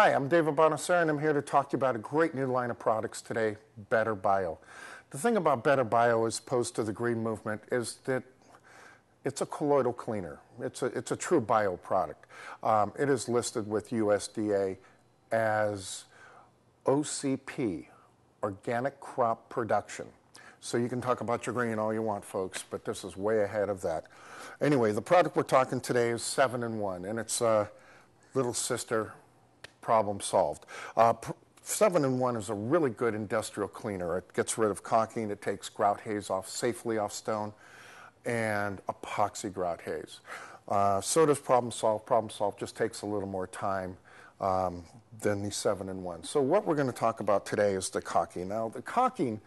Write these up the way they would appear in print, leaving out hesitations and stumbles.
Hi, I'm David Bonacer, and I'm here to talk to you about a great new line of products today, Better Bio. The thing about Better Bio as opposed to the green movement is that it's a colloidal cleaner. It's a true bio product. It is listed with USDA as OCP, Organic Crop Production. So you can talk about your green all you want, folks, but this is way ahead of that. Anyway, the product we're talking today is 7-in-1, and it's a little sister problem solved. 7-in-1 is a really good industrial cleaner. It gets rid of caulking, it takes grout haze off safely off stone, and epoxy grout haze. So does problem solve. Problem solve just takes a little more time than the 7-in-1. So what we're going to talk about today is the caulking. Now, the caulking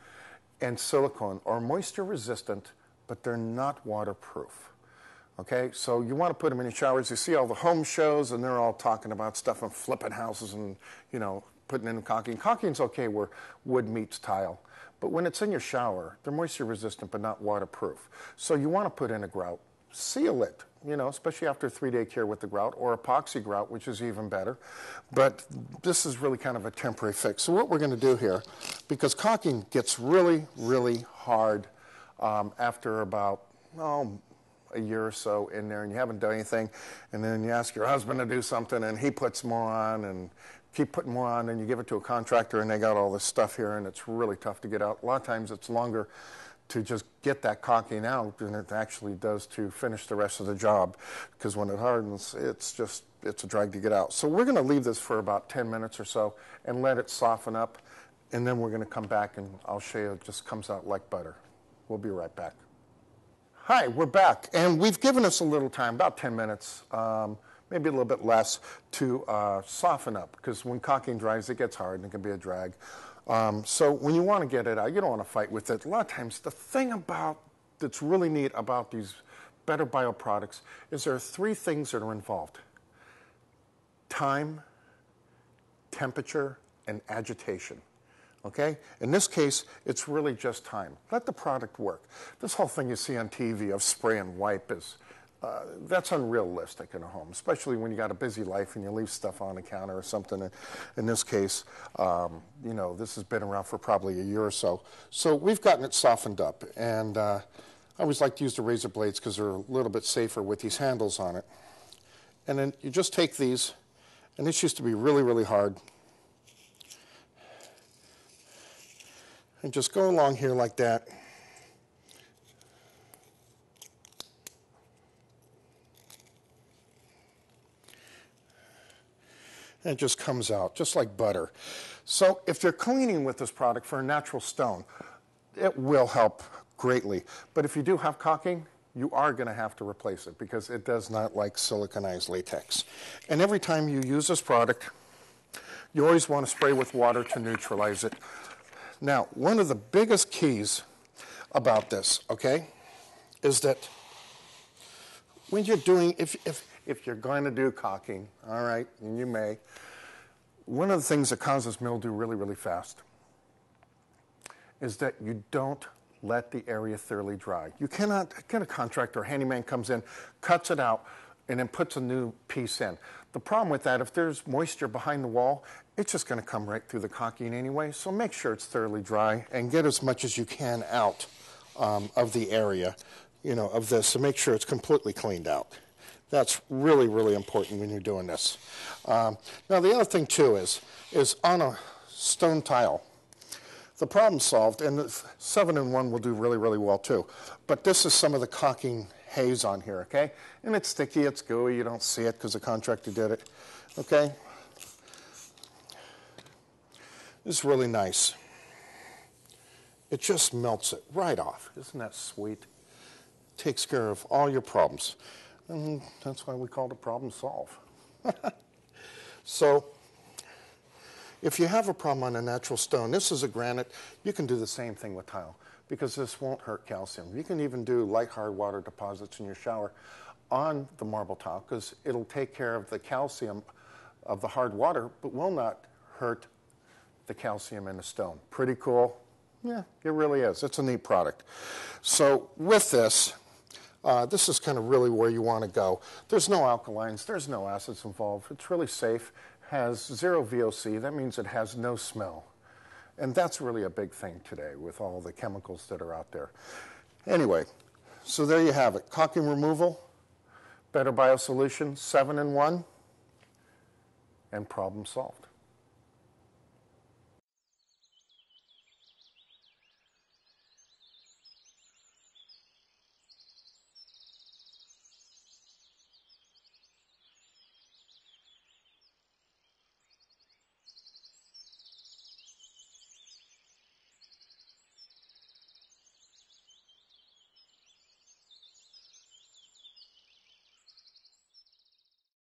and silicone are moisture resistant, but they're not waterproof. Okay, so you want to put them in your showers. You see all the home shows, and they're all talking about stuff and flipping houses and, you know, putting in caulking. Caulking's okay where wood meets tile, but when it's in your shower, they're moisture resistant but not waterproof. So you want to put in a grout, seal it, you know, especially after a 3-day cure with the grout, or epoxy grout, which is even better. But this is really kind of a temporary fix. So what we're going to do here, because caulking gets really, really hard after about, a year or so in there, and you haven't done anything, and then you ask your husband to do something, and he puts more on, and keep putting more on, and you give it to a contractor, and they got all this stuff here, and it's really tough to get out. A lot of times it's longer to just get that caulking out than it actually does to finish the rest of the job, because when it hardens, it's a drag to get out. So we're going to leave this for about 10 minutes or so and let it soften up, and then we're going to come back, and I'll show you it just comes out like butter. We'll be right back. Hi, we're back, and we've given us a little time, about 10 minutes, maybe a little bit less, to soften up, because when caulking dries, it gets hard and it can be a drag. So when you want to get it out, you don't want to fight with it. A lot of times, the thing that's really neat about these Better Bio products is there are 3 things that are involved: time, temperature, and agitation. Okay? In this case, it's really just time. Let the product work. This whole thing you see on TV of spray and wipe is, that's unrealistic in a home, especially when you got a busy life and you leave stuff on the counter or something. In this case, you know, this has been around for probably a year or so. So we've gotten it softened up, and I always like to use the razor blades because they're a little bit safer with these handles on it. And then you just take these, and this used to be really, really hard, and just go along here like that. And it just comes out, just like butter. So if you're cleaning with this product for a natural stone, it will help greatly. But if you do have caulking, you are going to have to replace it because it does not like siliconized latex. And every time you use this product, you always want to spray with water to neutralize it. Now, one of the biggest keys about this, okay, is that when you're doing, if you're going to do caulking, all right, and you may, one of the things that causes mildew really, really fast is that you don't let the area thoroughly dry. You cannot get a contractor or handyman comes in, cuts it out, and then puts a new piece in. The problem with that, if there's moisture behind the wall, it's just going to come right through the caulking anyway, so make sure it's thoroughly dry and get as much as you can out of the area, you know, of this, so make sure it's completely cleaned out. That's really, really important when you're doing this. Now, the other thing, too, is on a stone tile, the problem solved, and the 7-in-1 will do really, really well, too. But this is some of the caulking haze on here, okay? And it's sticky, it's gooey, you don't see it because the contractor did it, okay? It's really nice. It just melts it right off. Isn't that sweet? Takes care of all your problems. And that's why we call it a problem solve. So, if you have a problem on a natural stone, this is a granite, you can do the same thing with tile because this won't hurt calcium. You can even do light hard water deposits in your shower on the marble tile because it'll take care of the calcium of the hard water but will not hurt the calcium in the stone. Pretty cool? Yeah, it really is. It's a neat product. So with this, this is kind of really where you want to go. There's no alkalines, there's no acids involved. It's really safe, has zero VOC. That means it has no smell. And that's really a big thing today with all the chemicals that are out there. Anyway, so there you have it. Caulking removal, Better Bio solution, 7-in-1, and problem solved.